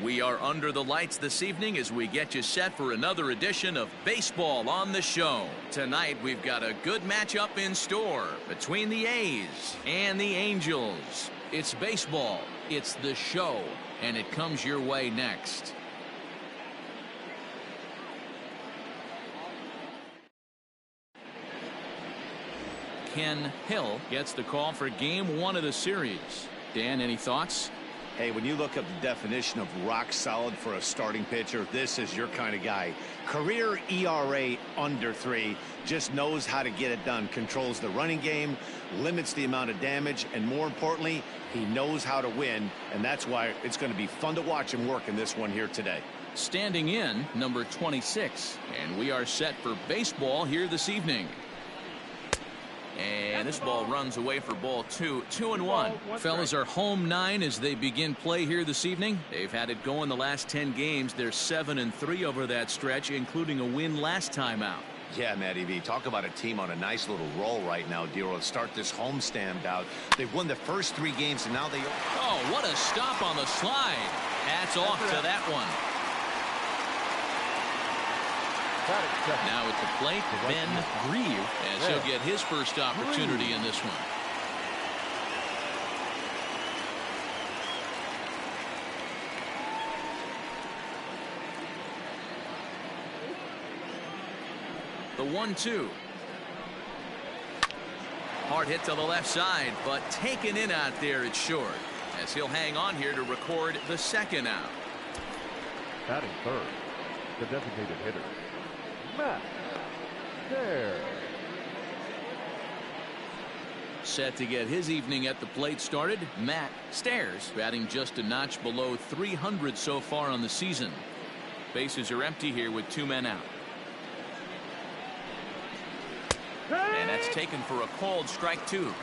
We are under the lights this evening as we get you set for another edition of Baseball on the Show. Tonight we've got a good matchup in store between the A's and the Angels. It's baseball, it's the show, and it comes your way next. Ken Hill gets the call for game 1 of the series. Dan, any thoughts? Hey, when you look up the definition of rock solid for a starting pitcher, this is your kind of guy. Career ERA under 3, just knows how to get it done, controls the running game, limits the amount of damage, and more importantly, he knows how to win, and that's why it's going to be fun to watch him work in this one here today. Standing in, number 26, and we are set for baseball here this evening. And this ball runs away for ball 2. 2-1. Fellas are home 9 as they begin play here this evening. They've had it going the last 10 games. They're 7-3 over that stretch, including a win last time out. Yeah, Matty V, talk about a team on a nice little roll right now, Dero. Start this homestand out. They've won the first 3 games, and now they... Oh, what a stop on the slide. Hats off to that one. Now at the plate, Ben Grieve, as he'll get his first opportunity in this one. The 1-2. Hard hit to the left side, but taken in out there at short, as he'll hang on here to record the second out. Batting third, the designated hitter, Matt Stairs. Set to get his evening at the plate started, Matt Stairs, batting just a notch below 300 so far on the season. Bases are empty here with 2 men out. And that's taken for a called strike 2.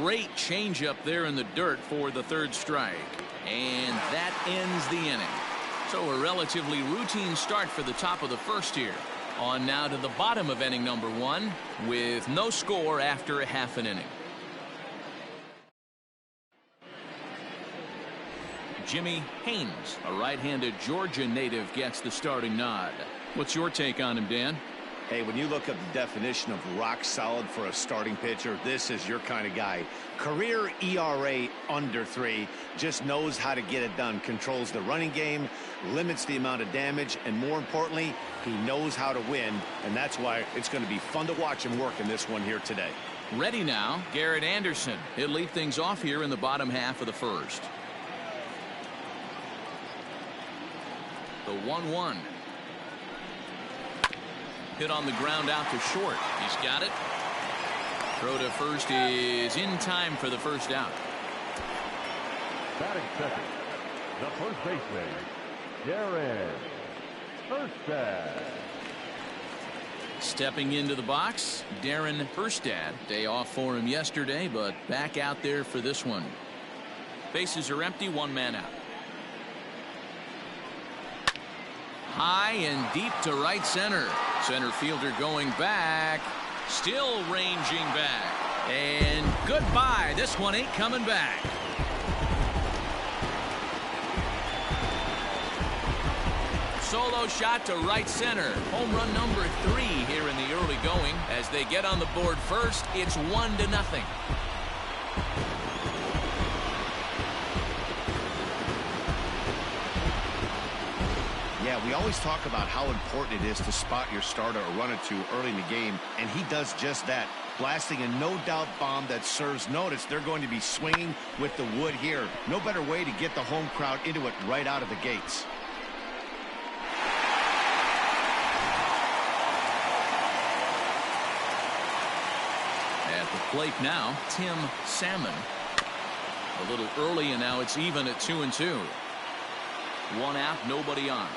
Great changeup there in the dirt for the 3rd strike. And that ends the inning. So a relatively routine start for the top of the 1st here. On now to the bottom of inning number 1 with no score after a half an inning. Jimmy Haynes, a right-handed Georgia native, gets the starting nod. What's your take on him, Dan? Hey, when you look up the definition of rock solid for a starting pitcher, this is your kind of guy. Career ERA under 3, just knows how to get it done, controls the running game, limits the amount of damage, and more importantly, he knows how to win, and that's why it's going to be fun to watch him work in this one here today. Ready now, Garrett Anderson. He'll lead things off here in the bottom half of the 1st. The 1-1. Hit on the ground out to short. He's got it. Throw to first is in time for the first out. Batting second, the first baseman, Darren Erstad. Stepping into the box, Darren Erstad. Day off for him yesterday, but back out there for this one. Bases are empty, 1 man out. High and deep to right center. Center fielder going back. Still ranging back. And goodbye. This one ain't coming back. Solo shot to right center. Home run number 3 here in the early going. As they get on the board first, it's 1-0. Yeah, we always talk about how important it is to spot your starter or run it to early in the game, and he does just that, blasting a no-doubt bomb that serves notice. They're going to be swinging with the wood here. No better way to get the home crowd into it right out of the gates. At the plate now, Tim Salmon. A little early, and now it's even at 2-2. 1 out, nobody on.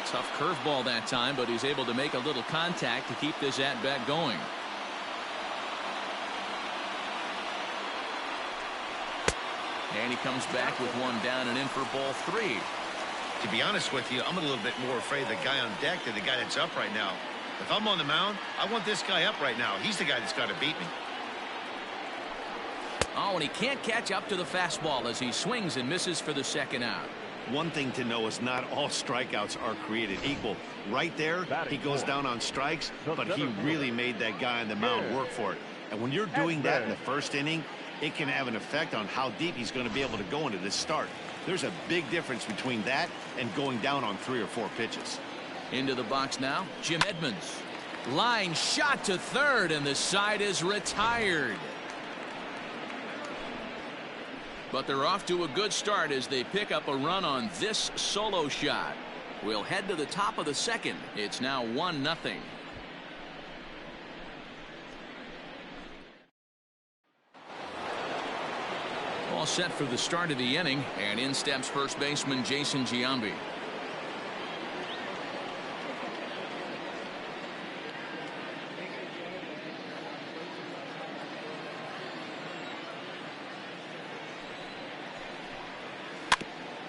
Tough curveball that time, but he's able to make a little contact to keep this at-bat going. And he comes back with one down and in for ball 3. To be honest with you, I'm a little bit more afraid of the guy on deck than the guy that's up right now. If I'm on the mound, I want this guy up right now. He's the guy that's got to beat me. Oh, and he can't catch up to the fastball as he swings and misses for the second out. One thing to know is not all strikeouts are created equal. Right there, he goes down on strikes, but he really made that guy on the mound work for it. And when you're doing that in the first inning, it can have an effect on how deep he's going to be able to go into this start. There's a big difference between that and going down on 3 or 4 pitches. Into the box now, Jim Edmonds. Line shot to third, and the side is retired. But they're off to a good start as they pick up a run on this solo shot. We'll head to the top of the second. It's now 1-0. All set for the start of the inning, and in steps first baseman Jason Giambi.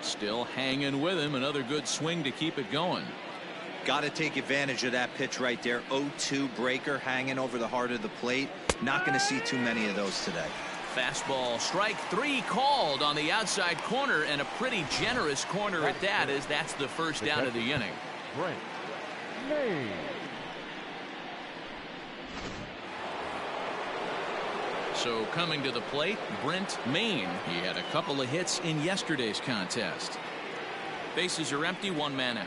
Still hanging with him. Another good swing to keep it going. Got to take advantage of that pitch right there. 0-2 breaker hanging over the heart of the plate. Not going to see too many of those today. Fastball strike 3 called on the outside corner, and a pretty generous corner at that, as that's the first down of the inning. Brent Mayne. So coming to the plate, Brent Mayne. He had a couple of hits in yesterday's contest. Bases are empty, 1 man out.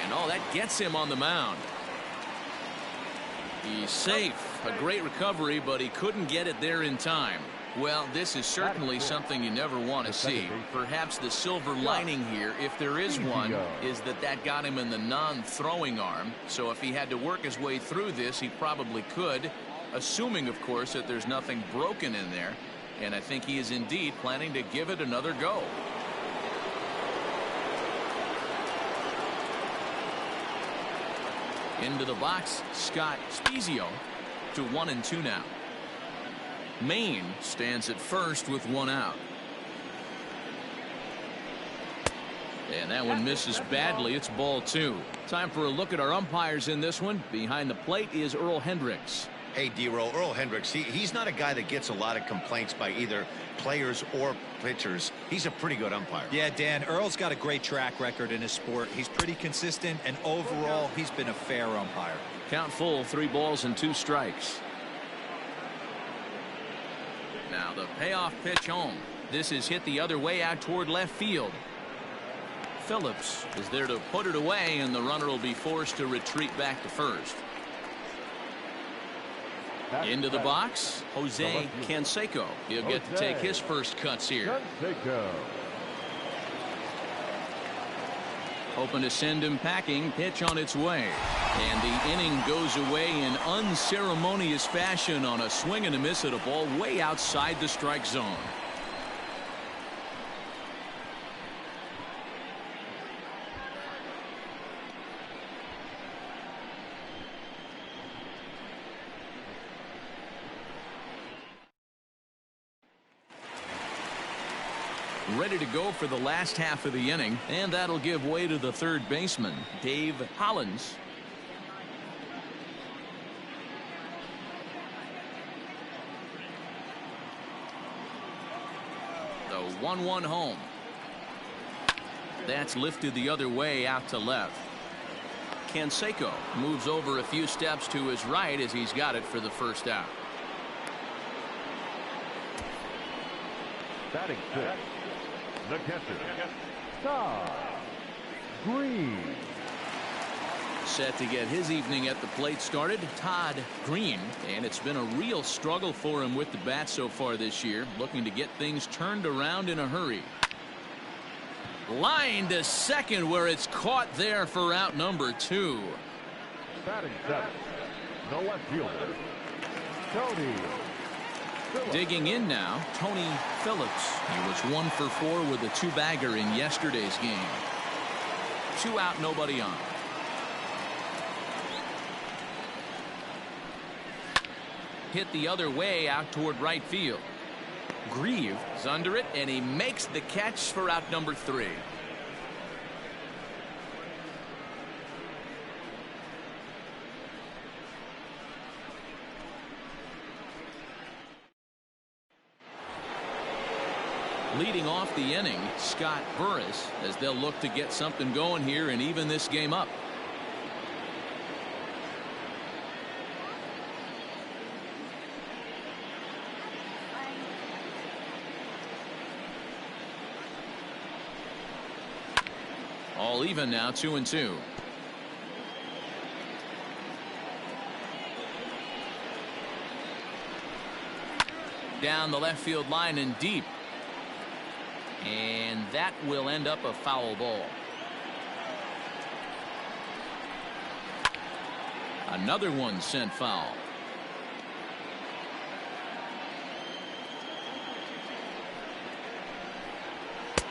And oh, that gets him on the mound. He's safe. A great recovery, but he couldn't get it there in time. Well, this is certainly something you never want to see. Perhaps the silver lining here, if there is one, is that got him in the non-throwing arm. So if he had to work his way through this, he probably could, assuming, of course, that there's nothing broken in there. And I think he is indeed planning to give it another go. Into the box, Scott Spiezio to 1-2 now. Mayne stands at first with 1 out. And that one misses badly. It's ball 2. Time for a look at our umpires in this one. Behind the plate is Earl Hendricks. Hey, D-Roll, Earl Hendricks, he's not a guy that gets a lot of complaints by either players or pitchers. He's a pretty good umpire. Yeah, Dan, Earl's got a great track record in his sport. He's pretty consistent, and overall, he's been a fair umpire. Count full, 3 balls and 2 strikes. Now the payoff pitch home. This is hit the other way out toward left field. Phillips is there to put it away, and the runner will be forced to retreat back to first. Into the box, Jose Canseco. He'll get to take his first cuts here. Hoping to send him packing. Pitch on its way. And the inning goes away in unceremonious fashion on a swing and a miss at a ball way outside the strike zone. Ready to go for the last half of the inning, and that'll give way to the third baseman, Dave Hollins. The 1-1 home. That's lifted the other way out to left. Canseco moves over a few steps to his right as he's got it for the first out. Batting 6. The catcher, Todd Green. Set to get his evening at the plate started, Todd Green. And it's been a real struggle for him with the bat so far this year, looking to get things turned around in a hurry. Line to second, where it's caught there for out number 2. Batting 7. The left fielder, Tony Phillips. Digging in now, Tony Phillips. He was 1 for 4 with a 2-bagger in yesterday's game. 2 out, nobody on. hit the other way out toward right field. Grieve is under it, and he makes the catch for out number 3. Leading off the inning, Scott Burris, as they'll look to get something going here and even this game up. All even now, 2-2. Down the left field line and deep. And that will end up a foul ball. Another one sent foul.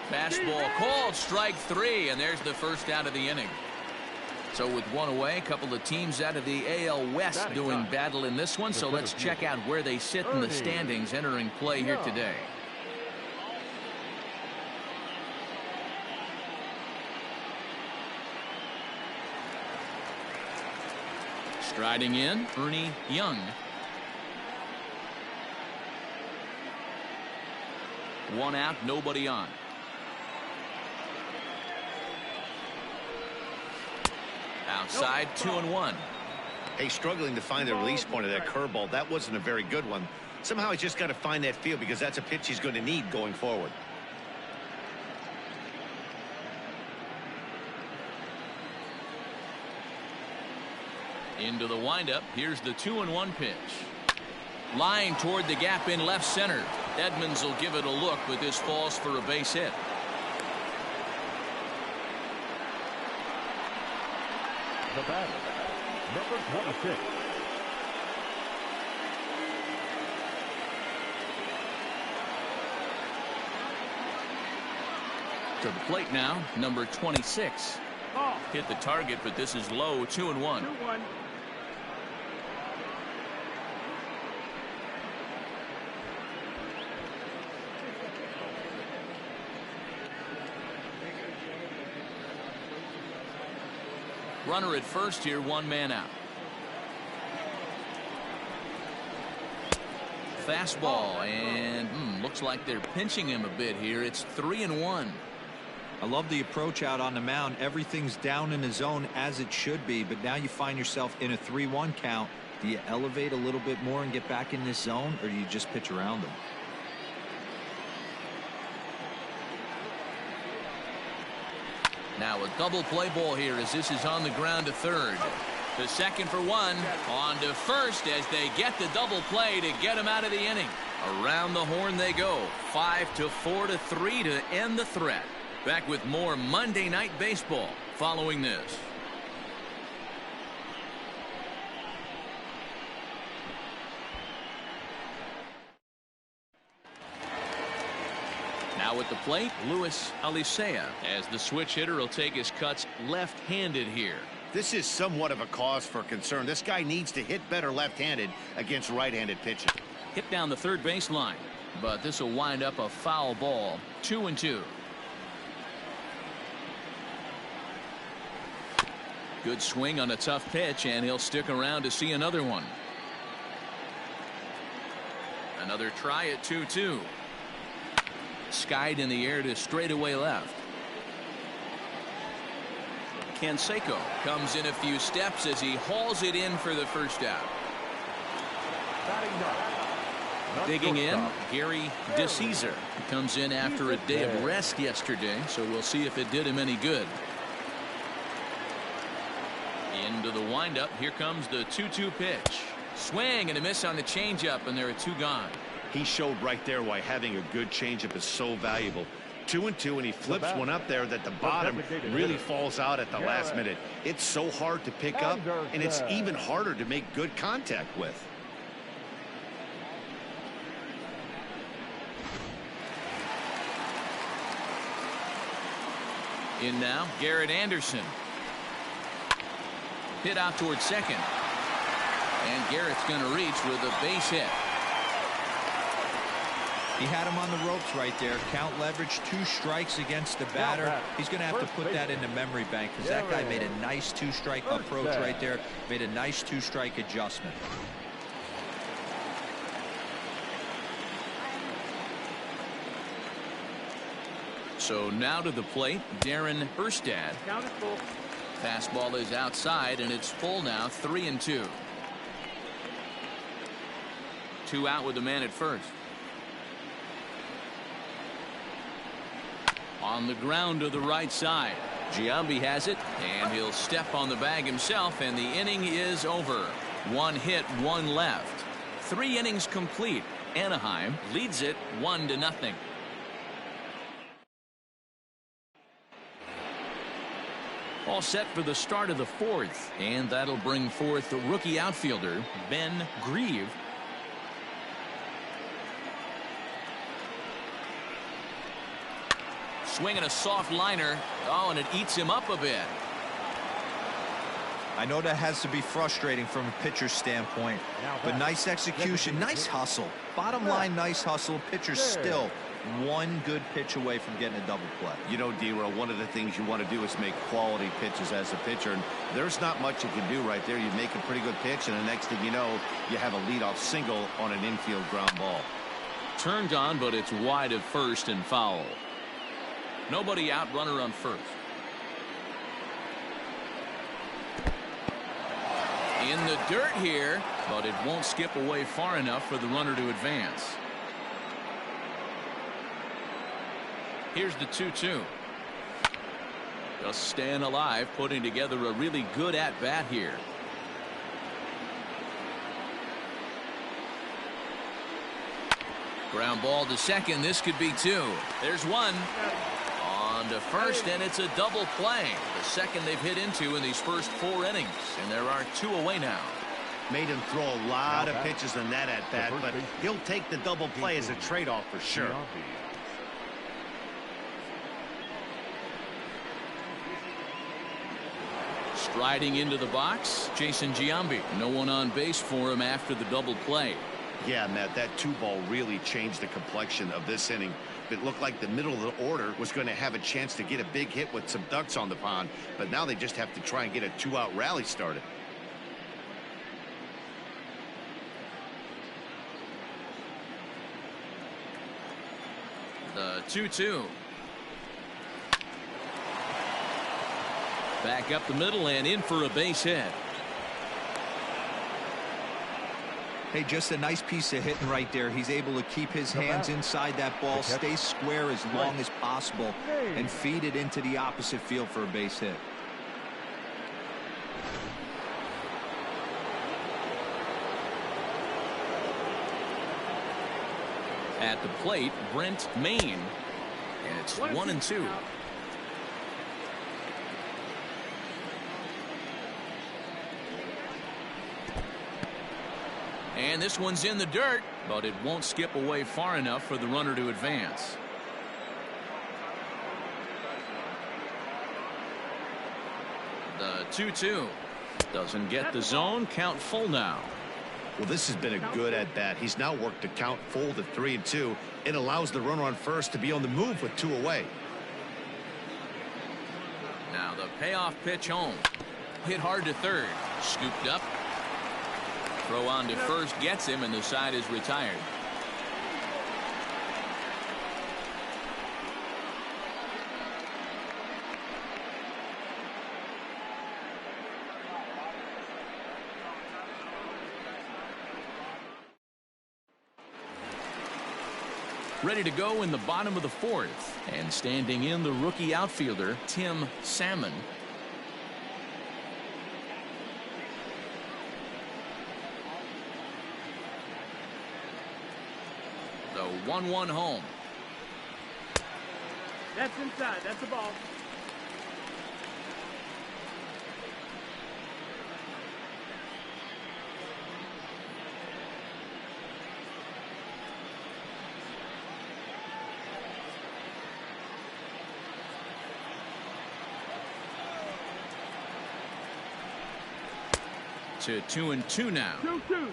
Fastball called, strike 3, and there's the first out of the inning. So with one away, a couple of teams out of the AL West doing battle in this one. So let's check out where they sit in the standings entering play here today. Striding in, Ernie Young. One out, nobody on. Outside, 2-1. Hey, struggling to find the release point of that curveball. That wasn't a very good one. Somehow he's just got to find that feel because that's a pitch he's going to need going forward. Into the windup. Here's the 2-1 pitch. Line toward the gap in left center. Edmonds will give it a look, but this falls for a base hit. The batter, number 26. To the plate now, number 26. Hit the target, but this is low, 2-1. 2-1. Runner at first here, one man out. Fastball, and looks like they're pinching him a bit here. It's 3-1. I love the approach out on the mound. Everything's down in the zone as it should be, but now you find yourself in a 3-1 count. Do you elevate a little bit more and get back in this zone, or do you just pitch around them? Now a double play ball here as this is on the ground to third. The second for one. On to first as they get the double play to get him out of the inning. Around the horn they go. 5-4-3 to end the threat. Back with more Monday Night Baseball following this. Now at the plate, Luis Alicea, as the switch hitter will take his cuts left-handed here. This is somewhat of a cause for concern. This guy needs to hit better left-handed against right-handed pitching. Hit down the third base line, but this will wind up a foul ball. 2-2. Good swing on a tough pitch, and he'll stick around to see another one. Another try at 2-2. Skied in the air to straightaway left. Canseco comes in a few steps as he hauls it in for the first out. Digging in, Gary DeCesar. He comes in after a day of rest yesterday, so we'll see if it did him any good. Into the windup. Here comes the 2-2 pitch. Swing and a miss on the changeup, and there are two gone. He showed right there why having a good changeup is so valuable. 2-2, and he flips one up there that the bottom really falls out at the last minute. It's so hard to pick up, and it's even harder to make good contact with. In now, Garrett Anderson. Hit out towards second. And Garrett's going to reach with a base hit. He had him on the ropes right there. Count leverage, 2 strikes against the batter. He's going to have to put that in the memory bank because that guy made a nice 2-strike approach right there. Made a nice 2-strike adjustment. So now to the plate, Darren Erstad. Fastball is outside, and it's full now, 3-2. 2 out with the man at first. On the ground to the right side. Giambi has it, and he'll step on the bag himself, and the inning is over. 1 hit, 1 left. 3 innings complete. Anaheim leads it 1-0. All set for the start of the 4th, and that'll bring forth the rookie outfielder, Ben Grieve. Swinging a soft liner. Oh, and it eats him up a bit. I know that has to be frustrating from a pitcher's standpoint, but nice execution, nice hustle. Bottom line, nice hustle. Pitcher's still 1 good pitch away from getting a double play. You know, D-Row, one of the things you want to do is make quality pitches as a pitcher, and there's not much you can do right there. You make a pretty good pitch, and the next thing you know, you have a leadoff single on an infield ground ball. Turned on, but it's wide of first and foul. Nobody out, runner on first. In the dirt here, but it won't skip away far enough for the runner to advance. Here's the 2-2. Just staying alive, putting together a really good at-bat here. Ground ball to second. This could be 2. There's 1. On to first, and it's a double play. The second they've hit into in these first 4 innings, and there are 2 away now. Made him throw a lot of pitches in that at-bat, but he'll take the double play as a trade-off for sure. Striding into the box, Jason Giambi. No one on base for him after the double play. Yeah, Matt, that 2-ball really changed the complexion of this inning. It looked like the middle of the order was going to have a chance to get a big hit with some ducks on the pond, but now they just have to try and get a 2-out rally started. The 2-2. Back up the middle and in for a base hit. Hey, just a nice piece of hitting right there. He's able to keep his hands inside that ball, stay square as long as possible, and feed it into the opposite field for a base hit. At the plate, Brent Maine. And it's 1-2. And this one's in the dirt, but it won't skip away far enough for the runner to advance. The 2-2 doesn't get the zone. Count full now. Well, this has been a good at-bat. He's now worked the count full to 3-2. It allows the runner on first to be on the move with 2 away. Now the payoff pitch home. Hit hard to third. Scooped up. Throw on to first gets him, and the side is retired. Ready to go in the bottom of the 4th, and standing in the rookie outfielder, Tim Salmon. The 1-1 home. That's inside. That's a ball. to 2-2 now. 2-2.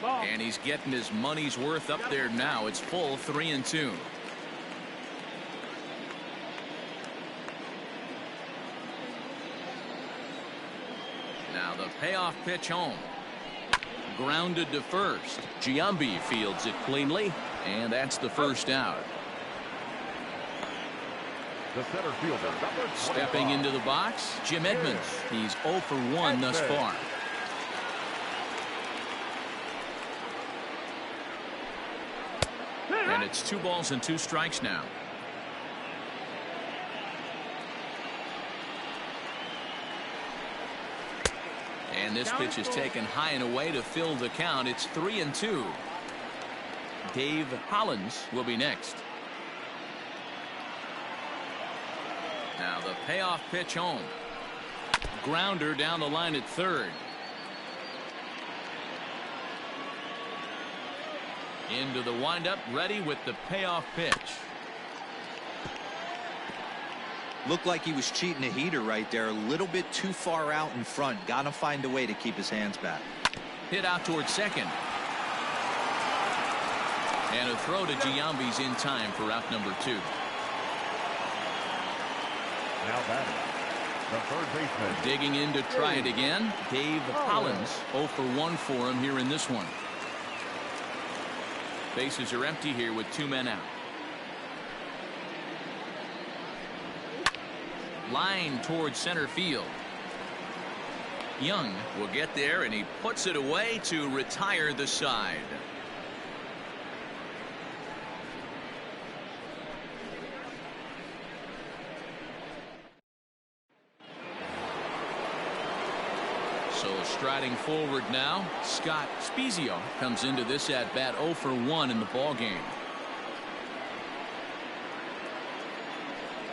Ball. And he's getting his money's worth up there now. It's full 3-2. Now the payoff pitch home. Grounded to first. Giambi fields it cleanly, and that's the first out. The center fielder, number 25. Stepping into the box, Jim Edmonds. He's 0 for 1 thus far. And it's 2 balls and 2 strikes now. And this pitch is taken high and away to fill the count. It's 3-2. Dave Hollins will be next. Now the payoff pitch home. Grounder down the line at third. Into the windup, ready with the payoff pitch. Looked like he was cheating a heater right there. A little bit too far out in front. Got to find a way to keep his hands back. Hit out towards second. And a throw to Giambi's in time for out number 2. Now batting, the third baseman. Digging in to try it again. Dave Hollins 0 for 1 for him here in this one. Bases are empty here with 2 men out. Line towards center field. Young will get there, and he puts it away to retire the side. So striding forward now, Scott Spiezio comes into this at bat 0 for 1 in the ball game.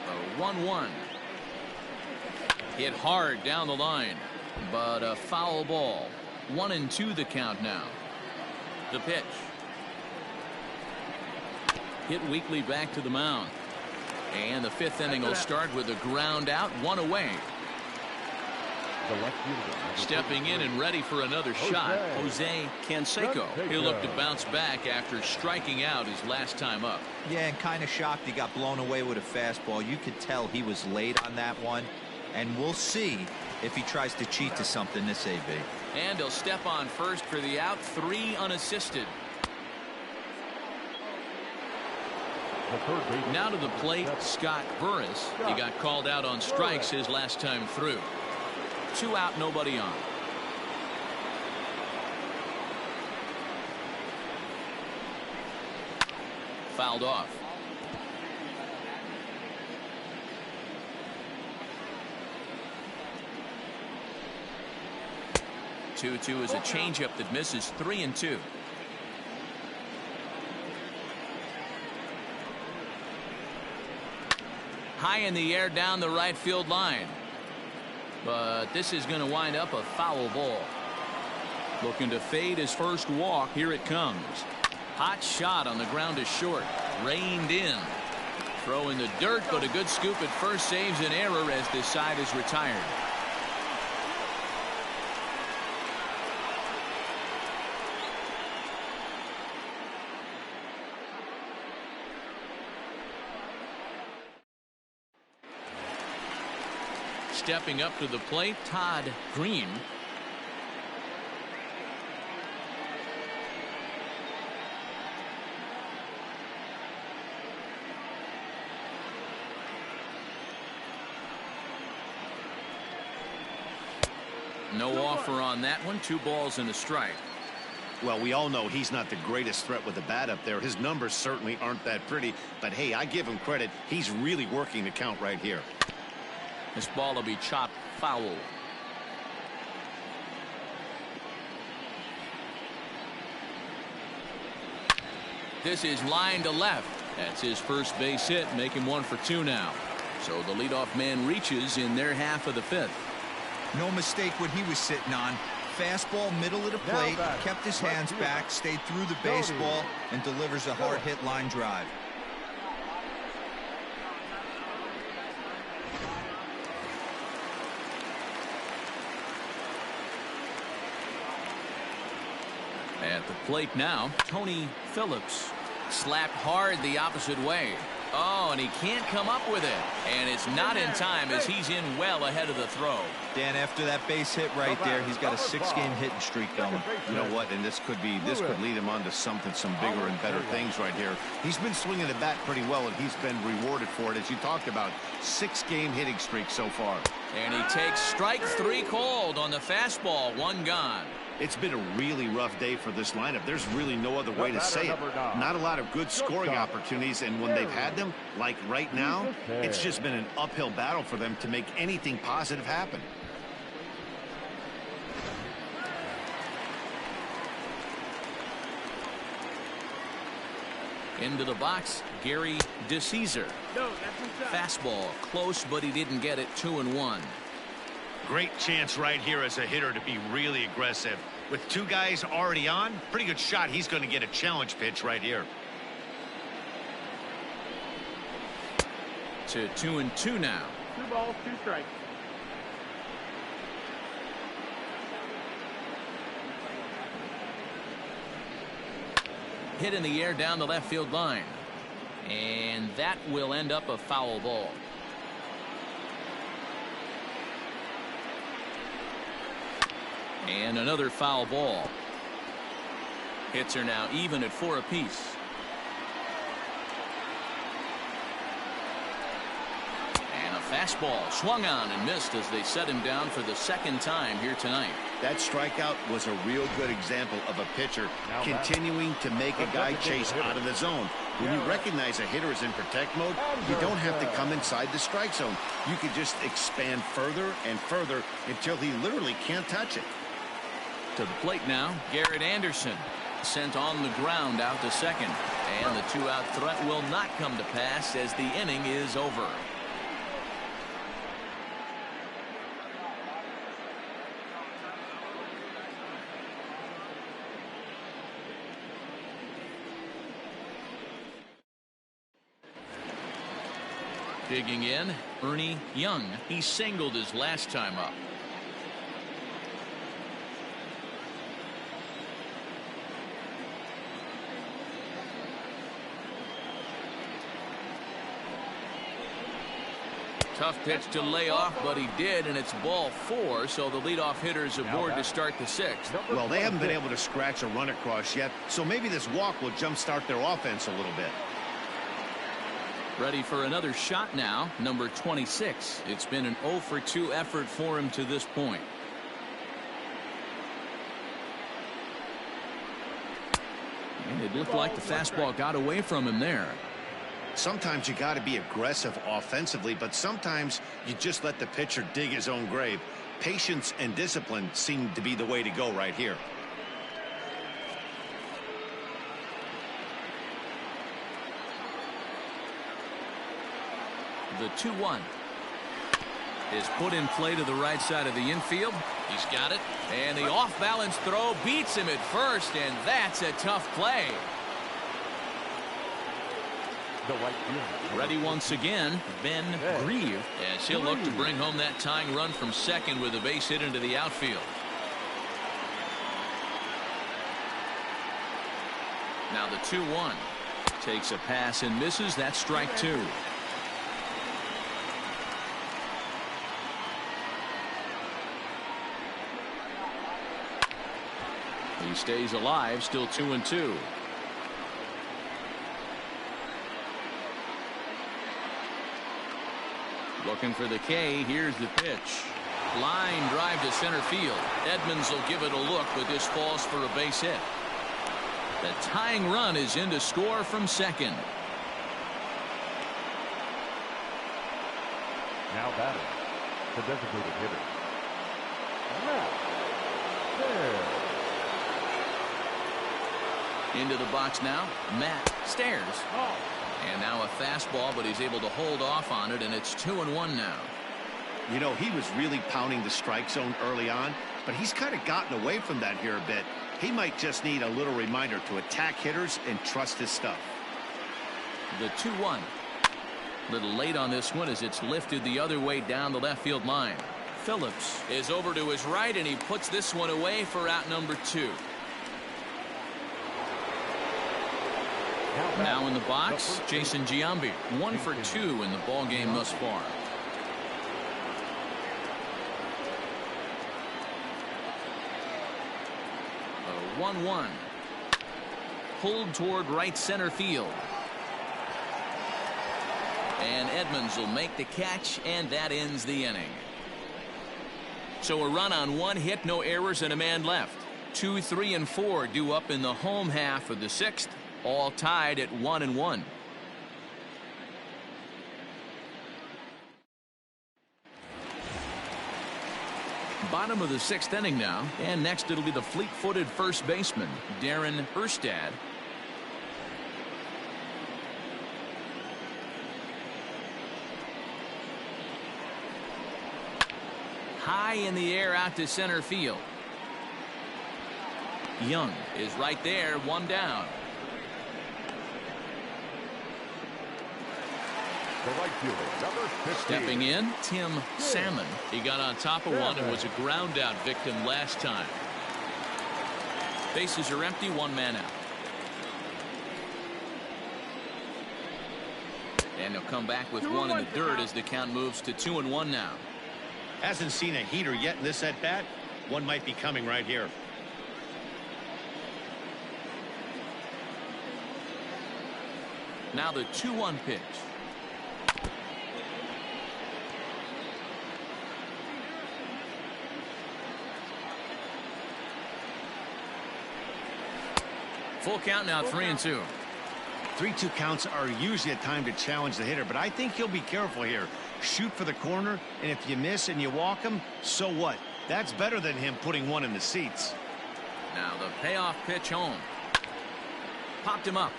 A 1-1. Hit hard down the line, but a foul ball. 1-2 the count now. The pitch. Hit weakly back to the mound. And the 5th inning will start with a ground out, 1 away. The left fielder, Stepping in and ready for another shot, Jose Canseco. He'll look to bounce back after striking out his last time up. Yeah, and kind of shocked he got blown away with a fastball. You could tell he was late on that one. And we'll see if he tries to cheat to something this AB. And he'll step on first for the out, 3 unassisted. the third baseman. Now to the plate, Scott Burris. He got called out on strikes his last time through. 2 out, nobody on. Fouled off. Two is a changeup that misses. 3-2. High in the air down the right field line, but this is going to wind up a foul ball. Looking to fade his first walk. Here it comes. Hot shot on the ground is short. Reined in. Throw in the dirt, but a good scoop at first saves an error as this side is retired. Stepping up to the plate, Todd Green. No offer on that one. 2 balls and a strike. Well, we all know he's not the greatest threat with the bat up there. His numbers certainly aren't that pretty. But, hey, I give him credit. He's really working the count right here. This ball will be chopped foul. This is line to left. That's his first base hit, make him 1 for 2 now. So the leadoff man reaches in their half of the 5th. No mistake what he was sitting on. Fastball middle of the plate, kept his hands back, stayed through the baseball, and delivers a hard hit line drive. At the plate now, Tony Phillips. Slapped hard the opposite way. Oh, and he can't come up with it. And it's not in time as he's in well ahead of the throw. Dan, after that base hit right there, he's got a 6-game hitting streak going. You know what? And this could lead him on to some bigger and better things right here. He's been swinging the bat pretty well, and he's been rewarded for it, as you talked about. 6-game hitting streak so far. And he takes strike 3 called on the fastball. 1 gone. It's been a really rough day for this lineup. There's really no other way to say it. Not a lot of good scoring opportunities, and when they've had them, like right now, it's just been an uphill battle for them to make anything positive happen. Into the box, Gary DeCesar. No, that's inside. Fastball close, but he didn't get it. 2-1. Great chance right here as a hitter to be really aggressive. With 2 guys already on, pretty good shot. He's going to get a challenge pitch right here. To 2-2 now. 2 balls, 2 strikes. Hit in the air down the left field line. And that will end up a foul ball. And another foul ball. Hits are now even at 4 apiece. And a fastball swung on and missed as they set him down for the 2nd time here tonight. That strikeout was a real good example of a pitcher continuing to make a guy chase out of the zone. When you recognize a hitter is in protect mode, you don't have to come inside the strike zone. You can just expand further and further until he literally can't touch it. To the plate now, Garrett Anderson. Sent on the ground out to second. And the 2-out threat will not come to pass as the inning is over. Digging in, Ernie Young. He singled his last time up. Tough pitch to lay off, but he did, and it's ball 4, so the leadoff hitter is aboard to start the 6th. Well, they haven't been able to scratch a run across yet, so maybe this walk will jumpstart their offense a little bit. Ready for another shot now, number 26. It's been an 0-for-2 effort for him to this point. And it looked like the fastball got away from him there. Sometimes you got to be aggressive offensively, but sometimes you just let the pitcher dig his own grave. Patience and discipline seem to be the way to go right here. The 2-1 is put in play to the right side of the infield. He's got it, and the off-balance throw beats him at first, and that's a tough play. Ready once again, Ben Grieve, as he'll look to bring home that tying run from second with a base hit into the outfield. Now the 2-1 takes a pass and misses. That's strike 2. He stays alive, still 2-2. Looking for the K. Here's the pitch. Line drive to center field. Edmonds will give it a look, but this falls for a base hit. The tying run is in to score from second. Now batting, the designated hitter. Into the box now, Matt Stairs. And now a fastball, but he's able to hold off on it, and it's 2-1 now. You know, he was really pounding the strike zone early on, but he's kind of gotten away from that here a bit. He might just need a little reminder to attack hitters and trust his stuff. The 2-1. Little late on this one as it's lifted the other way down the left field line. Phillips is over to his right, and he puts this one away for out number 2. Now in the box, Jason Giambi, 1 for 2 in the ball game thus far. 1-1. Pulled toward right center field. And Edmonds will make the catch, and that ends the inning. So a run on 1 hit, no errors, and a man left. 2, 3, and 4 due up in the home half of the 6th, all tied at 1-1. Bottom of the 6th inning now, and next it'll be the fleet-footed first baseman, Darren Erstad. High in the air out to center field. Young is right there, 1 down. The right fielder, number 15. Stepping in, Tim Salmon. He got on top of one and was a ground out victim last time. Bases are empty, 1 man out. And he'll come back with 1 in the dirt as the count moves to 2-1 now. Hasn't seen a heater yet in this at bat. One might be coming right here. Now the 2-1 pitch. Full count now, 3-2. 3-2 counts are usually a time to challenge the hitter, but I think he'll be careful here. Shoot for the corner, and if you miss and you walk him, so what? That's better than him putting 1 in the seats. Now the payoff pitch home. Popped him up.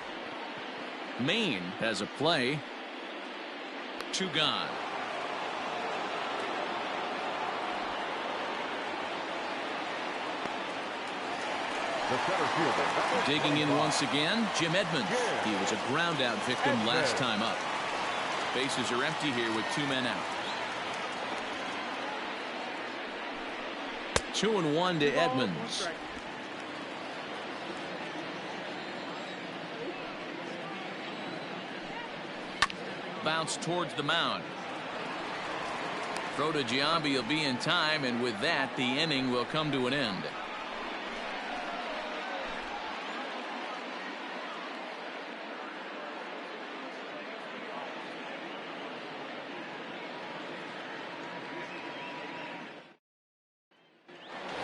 Maine has a play. 2 gone. The center fielder. Digging in once again, Jim Edmonds. He was a ground out victim last time up. Bases are empty here with 2 men out. 2-1 to Edmonds. Bounce towards the mound. Throw to Giambi will be in time, and with that the inning will come to an end.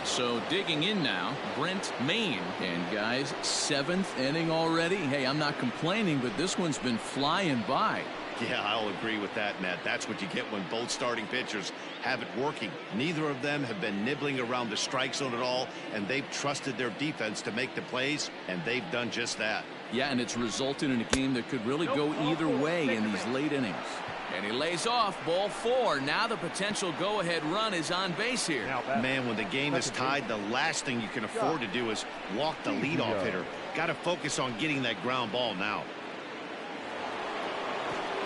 So digging in now, Brent Maine. And guys, 7th inning already. Hey, I'm not complaining, but this one's been flying by. Yeah, I'll agree with that, Matt. That's what you get when both starting pitchers have it working. Neither of them have been nibbling around the strike zone at all, and they've trusted their defense to make the plays, and they've done just that. Yeah, and it's resulted in a game that could really go either way in these late innings. And he lays off, ball 4. Now the potential go-ahead run is on base here. Man, when the game is tied, the last thing you can afford to do is walk the leadoff hitter. Got to focus on getting that ground ball now.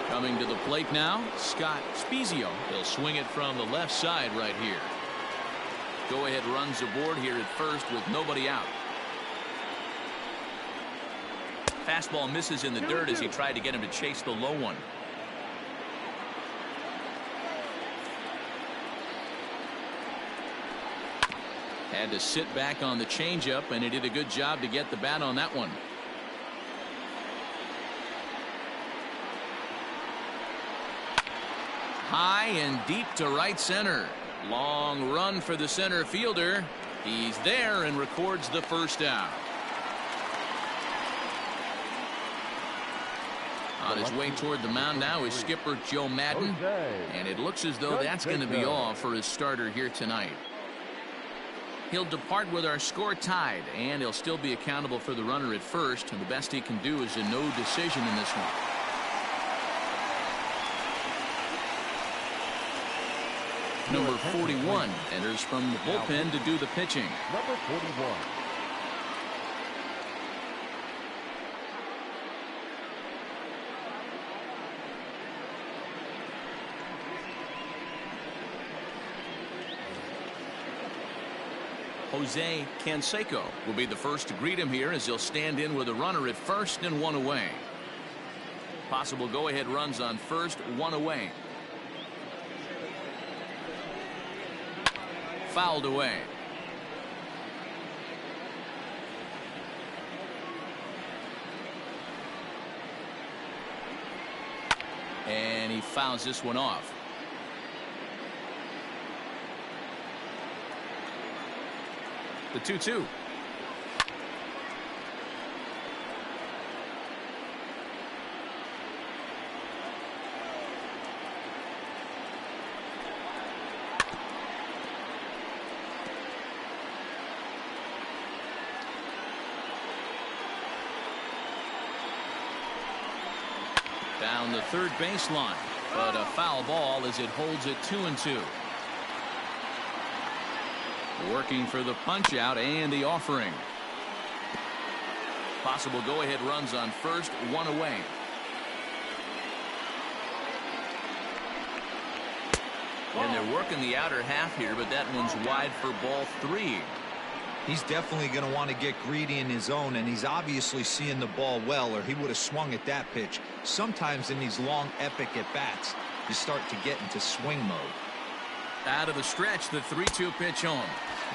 Coming to the plate now, Scott Spiezio. He'll swing it from the left side right here. Go-ahead runs aboard here at first with nobody out. Fastball misses in the dirt as he tried to get him to chase the low one. Had to sit back on the changeup, and he did a good job to get the bat on that one. High and deep to right center. Long run for the center fielder. He's there and records the first out. On his way toward the mound now is skipper Joe Madden, and it looks as though that's going to be all for his starter here tonight. He'll depart with our score tied, and he'll still be accountable for the runner at first, and the best he can do is a no decision in this one. Number 41 enters from the bullpen to do the pitching. Number 41. Jose Canseco will be the first to greet him here as he'll stand in with a runner at first and one away. Possible go-ahead runs on first, one away. Fouled away. And he fouls this one off. The 2-2. Down the third baseline, but a foul ball as it holds it 2-2. Working for the punch out and the offering. Possible go-ahead runs on first, one away. And they're working the outer half here, but that one's wide for ball 3. He's definitely going to want to get greedy in his zone, and he's obviously seeing the ball well, or he would have swung at that pitch. Sometimes in these long epic at-bats, you start to get into swing mode. Out of the stretch, the 3-2 pitch home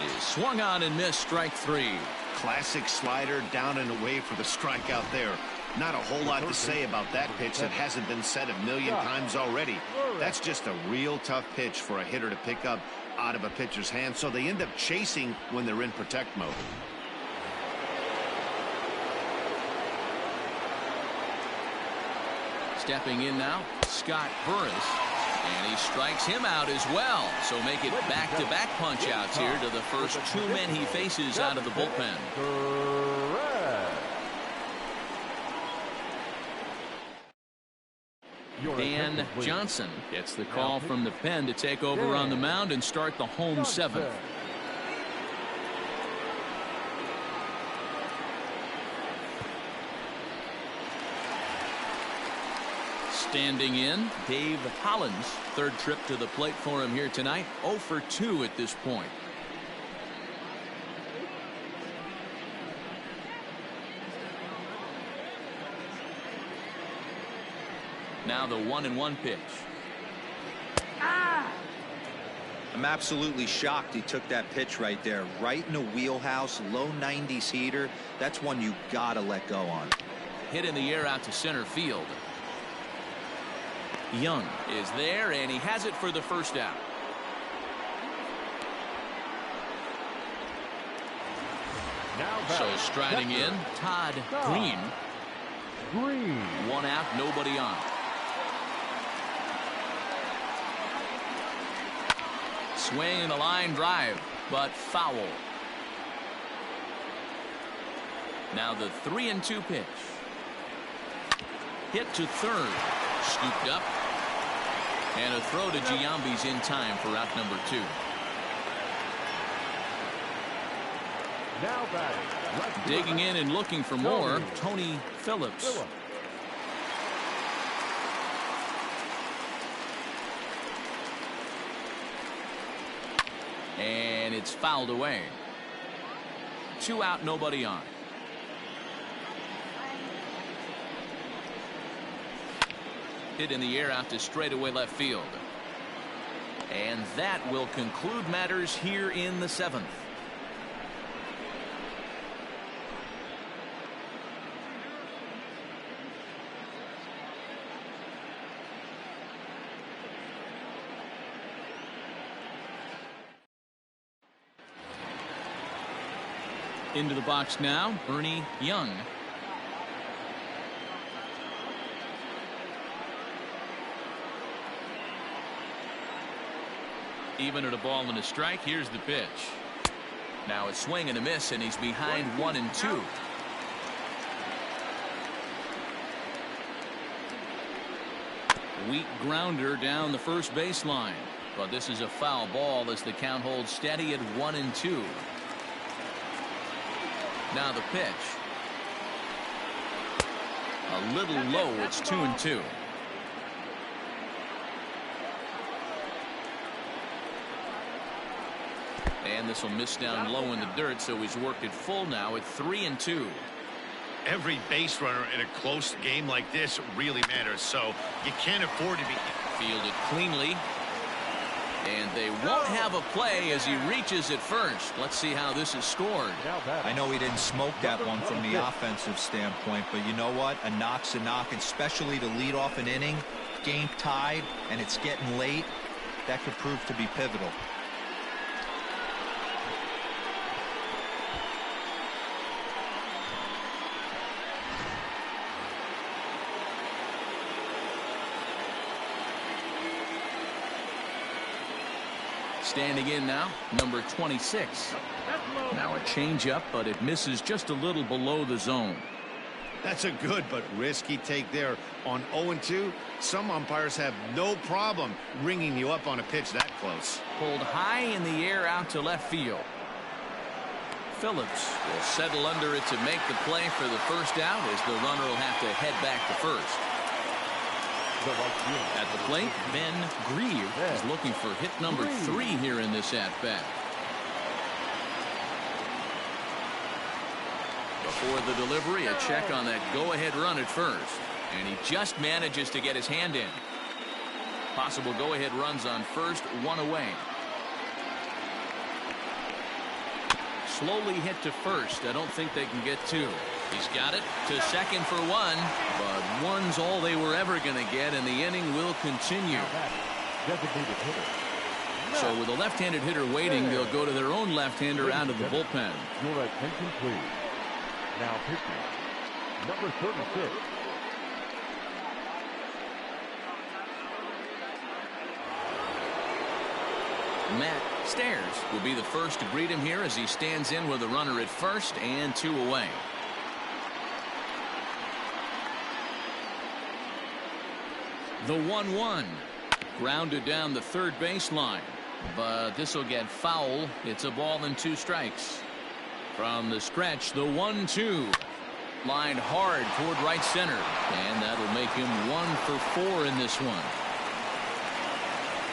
is swung on and missed, strike 3. Classic slider down and away for the strikeout there. Not a whole lot to say about that pitch that hasn't been said a million times already. That's just a real tough pitch for a hitter to pick up out of a pitcher's hand, so they end up chasing when they're in protect mode. Stepping in now, Scott Burris, and he strikes him out as well. So make it back-to-back punch-outs here to the first 2 men he faces out of the bullpen. Dan Johnson gets the call from the pen to take over on the mound and start the home 7th. Standing in, Dave Hollins. Third trip to the plate for him here tonight. 0 for 2 at this point. Now the 1-1 pitch. I'm absolutely shocked he took that pitch right there. Right in the wheelhouse, low 90s heater. That's one you gotta let go on. Hit in the air out to center field. Young is there, and he has it for the first out. So striding in, Todd Green. One out, nobody on. Swing and a line drive, but foul. Now the 3-2 pitch. Hit to third. Scooped up. And a throw to Giambi's in time for out number 2. Now batting. Digging in and looking for more, Tony Phillips. And it's fouled away. 2 out, nobody on. Hit in the air out to straightaway left field. And that will conclude matters here in the 7th. Into the box now, Ernie Young. Even at a ball and a strike, here's the pitch. Now a swing and a miss, and he's behind 1-2. Weak grounder down the first baseline, but this is a foul ball as the count holds steady at 1-2. Now the pitch. A little low, it's 2-2. And this will miss down low in the dirt, so he's worked it full now at 3-2. Every base runner in a close game like this really matters, so you can't afford to be fielded cleanly. And they won't have a play as he reaches it first. Let's see how this is scored. I know he didn't smoke that one from the offensive standpoint, but you know what? A knock's a knock, especially to lead off an inning, game tied, and it's getting late. That could prove to be pivotal. Standing in now, number 26. Now a changeup, but it misses just a little below the zone. That's a good but risky take there. On 0-2, some umpires have no problem ringing you up on a pitch that close. Pulled high in the air out to left field. Phillips will settle under it to make the play for the first out, as the runner will have to head back to first. At the plate, Ben Grieve is looking for hit number 3 here in this at-bat. Before the delivery, a check on that go-ahead run at first. And he just manages to get his hand in. Possible go-ahead runs on first, 1 away. Slowly hit to first. I don't think they can get 2. He's got it to second for 1, but 1's all they were ever going to get, and the inning will continue. So with a left-handed hitter waiting, they'll go to their own left-hander out of the bullpen. Your attention, please. Now pitching, number 36. Matt Stairs will be the first to greet him here as he stands in with a runner at first and 2 away. The 1-1 grounded down the third baseline, but this will get foul. It's a ball and 2 strikes. From the stretch, the 1-2 lined hard toward right center, and that'll make him 1 for 4 in this one.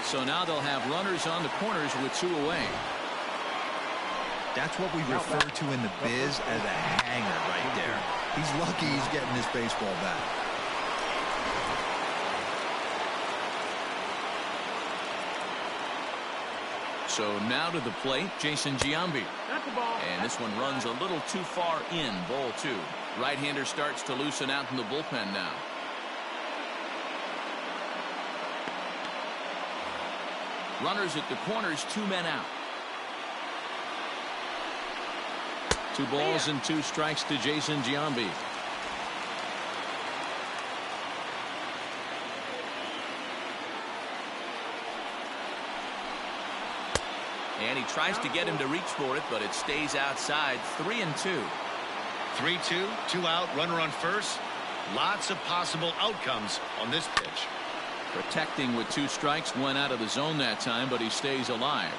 So now they'll have runners on the corners with 2 away. That's what we refer to in the biz as a hanger right there. He's lucky he's getting this baseball back. So now to the plate, Jason Giambi. That's the ball. And this one runs a little too far in, ball 2. Right-hander starts to loosen out in the bullpen now. Runners at the corners, 2 men out. 2 balls and 2 strikes to Jason Giambi. And he tries to get him to reach for it, but it stays outside. 3-2. 3-2, 2 out, runner on first. Lots of possible outcomes on this pitch. Protecting with 2 strikes, went out of the zone that time, but he stays alive.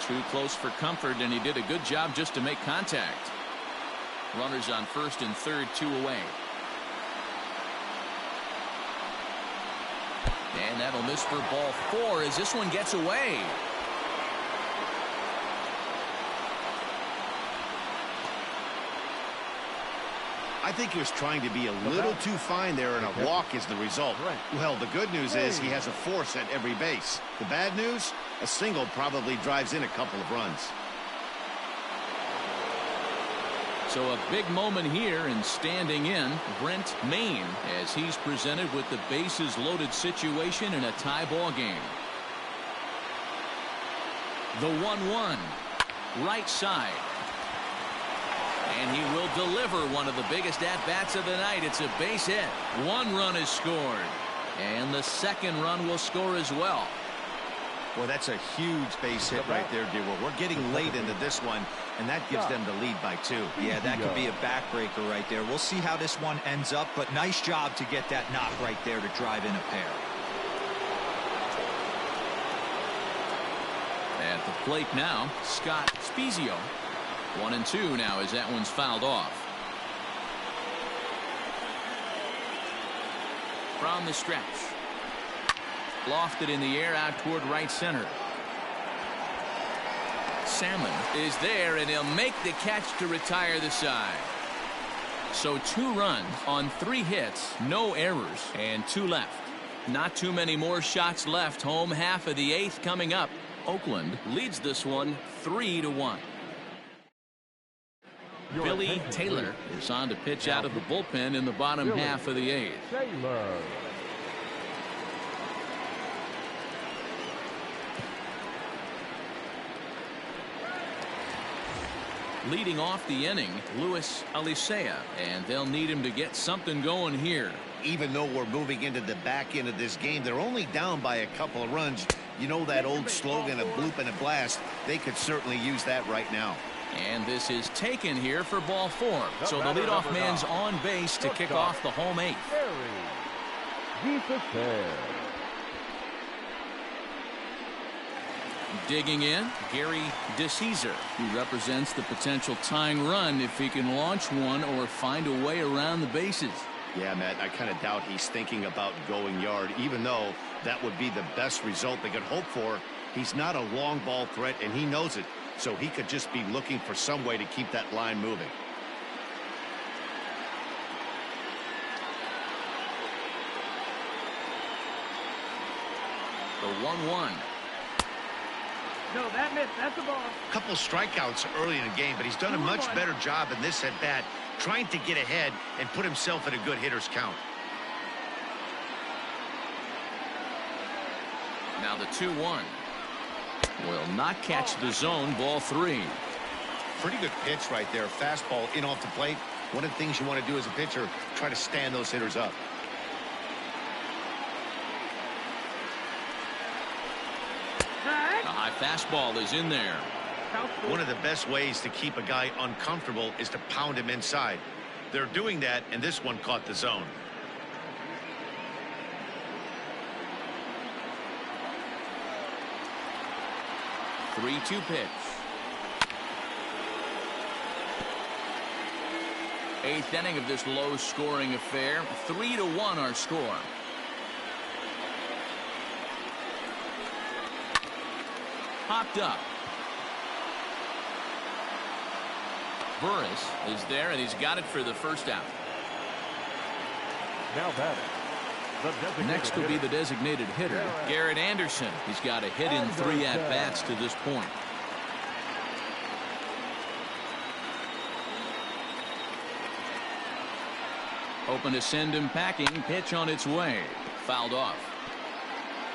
Too close for comfort, and he did a good job just to make contact. Runners on first and third, 2 away. And that'll miss for ball 4 as this one gets away. I think he was trying to be a little too fine there, and a walk is the result. Well, the good news is he has a force at every base. The bad news, a single probably drives in a couple of runs. So a big moment here, and standing in, Brent Mayne, as he's presented with the bases loaded situation in a tie ball game. The 1-1, right side. And he will deliver one of the biggest at-bats of the night. It's a base hit. 1 run is scored. And the second run will score as well. Well, that's a huge base hit right there, Dewar. We're getting late into this one, and that gives them the lead by 2. Yeah, that could be a backbreaker right there. We'll see how this one ends up, but nice job to get that knock right there to drive in a pair. At the plate now, Scott Spiezio. 1-2 now as that one's fouled off. From the stretch. Lofted in the air out toward right center. Salmon is there, and he'll make the catch to retire the side. So 2 runs on 3 hits, no errors, and 2 left. Not too many more shots left. Home half of the 8th coming up. Oakland leads this one 3-1. Billy Taylor is on to pitch out of the bullpen in the bottom half of the 8th. Taylor. Leading off the inning, Luis Alicea, and they'll need him to get something going here. Even though we're moving into the back end of this game, they're only down by a couple of runs. You know that old slogan, a bloop and a blast. They could certainly use that right now. And this is taken here for ball 4. So the leadoff man's on base to kick off the home 8th. Digging in, Gary DeCesar, who represents the potential tying run if he can launch one or find a way around the bases. Yeah, Matt, I kind of doubt he's thinking about going yard, even though that would be the best result they could hope for. He's not a long ball threat, and he knows it, so he could just be looking for some way to keep that line moving. The 1-1. No, that missed. That's the ball. Couple strikeouts early in the game, but he's done a much better job in this at bat, trying to get ahead and put himself in a good hitter's count. Now the 2-1 will not catch the zone. Ball 3. Pretty good pitch right there. Fastball in off the plate. One of the things you want to do as a pitcher, try to stand those hitters up. The high fastball is in there. One of the best ways to keep a guy uncomfortable is to pound him inside. They're doing that, and this one caught the zone. The 3-2 pitch. 8th inning of this low-scoring affair. 3-1 our score. Popped up. Burris is there, and he's got it for the first out. Now batting. Next will be the designated hitter, Garrett Anderson. He's got a hit in 3 at-bats to this point. Open to send him packing. Pitch on its way. Fouled off.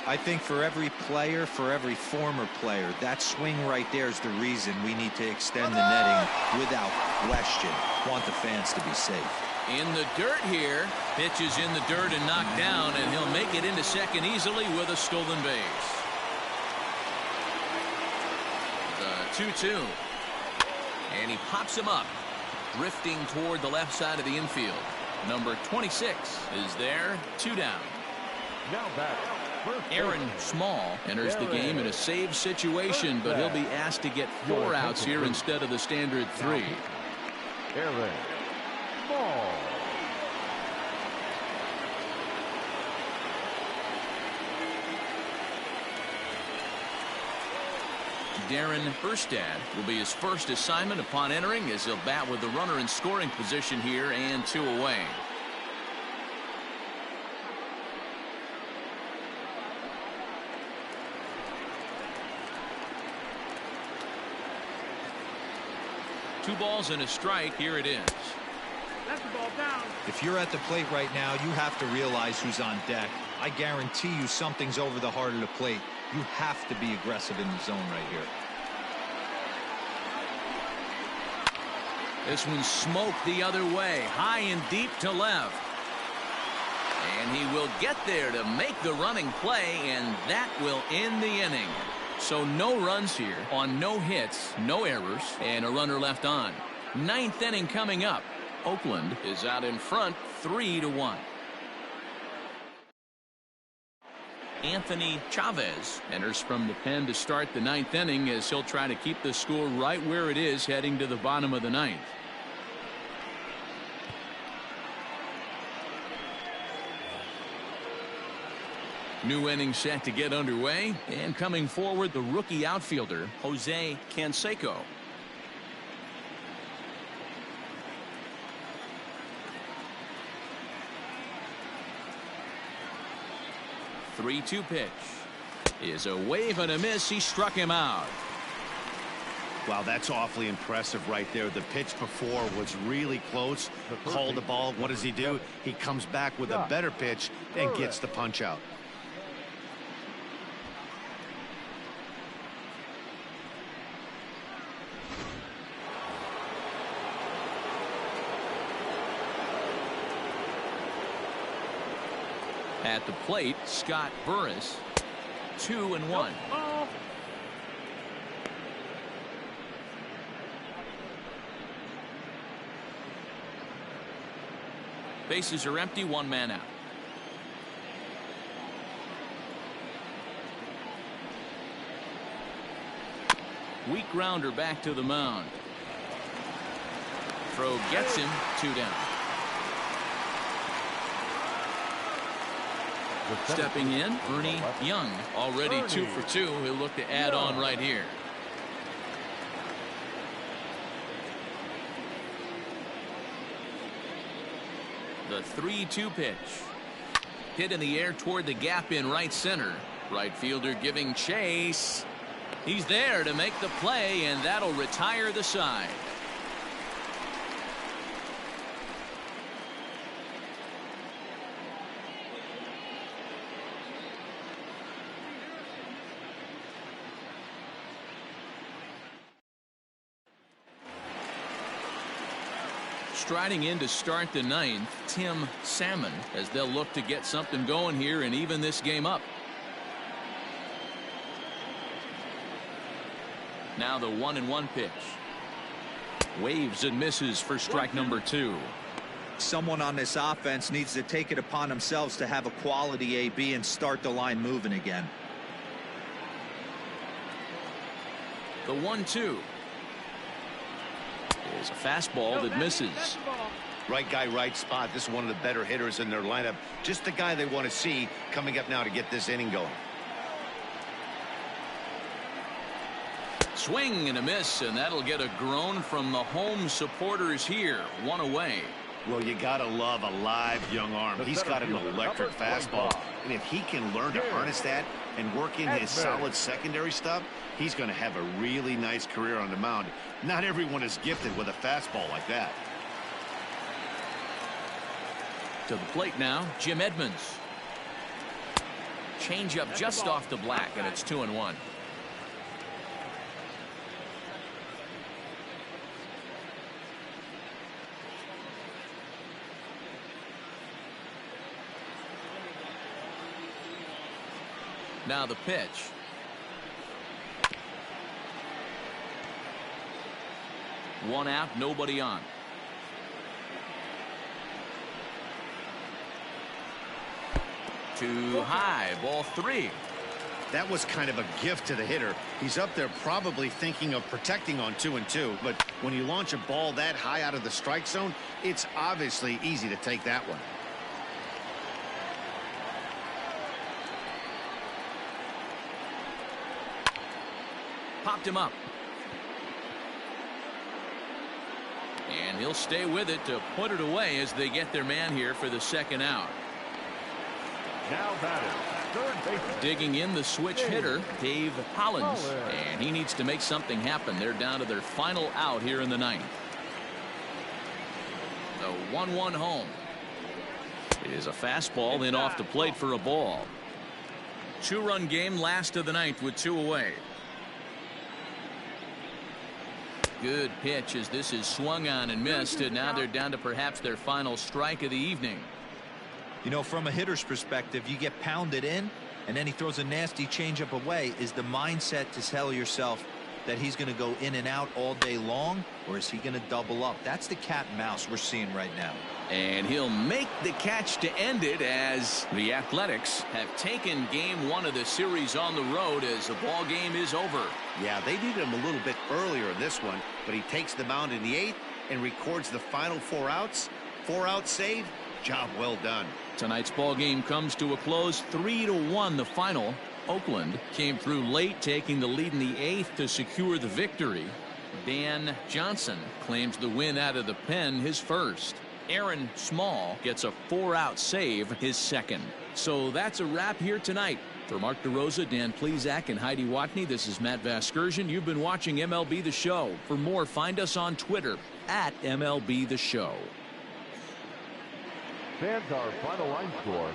I think for every player, for every former player, that swing right there is the reason we need to extend the netting without question. Want the fans to be safe. In the dirt here. Pitch is in the dirt and knocked down, and he'll make it into second easily with a stolen base. The 2-2. And he pops him up, drifting toward the left side of the infield. Number 26 is there. 2 down. Now batting. Aaron Small enters the game in a save situation, but he'll be asked to get 4 outs here instead of the standard 3. Aaron Small. Darren Erstad will be his first assignment upon entering, as he'll bat with the runner in scoring position here and 2 away. Two balls and a strike. Here it is. That's the ball down. If you're at the plate right now, you have to realize who's on deck. I guarantee you something's over the heart of the plate. You have to be aggressive in the zone right here. This one's smoked the other way, high and deep to left. And he will get there to make the running play, and that will end the inning. So no runs here on no hits, no errors, and a runner left on. 9th inning coming up. Oakland is out in front 3-1. Anthony Chavez enters from the pen to start the 9th inning, as he'll try to keep the score right where it is heading to the bottom of the 9th. New inning set to get underway, and coming forward, the rookie outfielder, Jose Canseco. Three-two pitch is a wave and a miss. He struck him out. Wow, that's awfully impressive right there. The pitch before was really close. Called the ball. What does he do? He comes back with a better pitch and gets the punch out. At the plate, Scott Burris. 2-1. Bases are empty, one man out. Weak grounder back to the mound. Throw gets him, 2 down. Stepping in, Ernie Young, already 2 for 2. He'll look to add on right here. The 3-2 pitch. Hit in the air toward the gap in right center. Right fielder giving chase. He's there to make the play, and that'll retire the side. Striding in to start the 9th, Tim Salmon, as they'll look to get something going here and even this game up. Now the 1-1 pitch. Waves and misses for strike number 2. Someone on this offense needs to take it upon themselves to have a quality AB and start the line moving again. The 1-2. Is a fastball that misses. Right guy, right spot. This is one of the better hitters in their lineup. Just the guy they want to see coming up now to get this inning going. Swing and a miss, and that'll get a groan from the home supporters here. 1 away. Well, you gotta love a live young arm. He's got an electric fastball, and if he can learn to harness that and work in his solid secondary stuff, he's going to have a really nice career on the mound. Not everyone is gifted with a fastball like that. To the plate now, Jim Edmonds. Changeup just off the black, and it's 2-1. Now the pitch. One out, nobody on. Too high, ball 3. That was kind of a gift to the hitter. He's up there probably thinking of protecting on 2-2, but when you launch a ball that high out of the strike zone, it's obviously easy to take that one. Popped him up. And he'll stay with it to put it away as they get their man here for the 2nd out. Now batting, third baseman. Digging in the switch hitter, Dave Hollins. And he needs to make something happen. They're down to their final out here in the 9th. The 1-1 home. It is a fastball in off the plate for a ball. 2-run game, last of the 9th with 2 away. Good pitch as this is swung on and missed, and now they're down to perhaps their final strike of the evening. You know, from a hitter's perspective, you get pounded in and then he throws a nasty changeup away. Is the mindset to tell yourself that he's going to go in and out all day long, or is he going to double up? That's the cat and mouse we're seeing right now. And he'll make the catch to end it as the Athletics have taken game 1 of the series on the road as the ball game is over. Yeah, they needed him a little bit earlier in this one, but he takes the mound in the 8th and records the final 4 outs. 4-out save. Job well done. Tonight's ball game comes to a close, 3-1 the final. Oakland came through late, taking the lead in the 8th to secure the victory. Dan Johnson claims the win out of the pen, his first. Aaron Small gets a 4-out save, his second. So that's a wrap here tonight. For Mark DeRosa, Dan Plesac, and Heidi Watney, this is Matt Vasgersian. You've been watching MLB The Show. For more, find us on Twitter at MLB The Show. Fans, our final line score,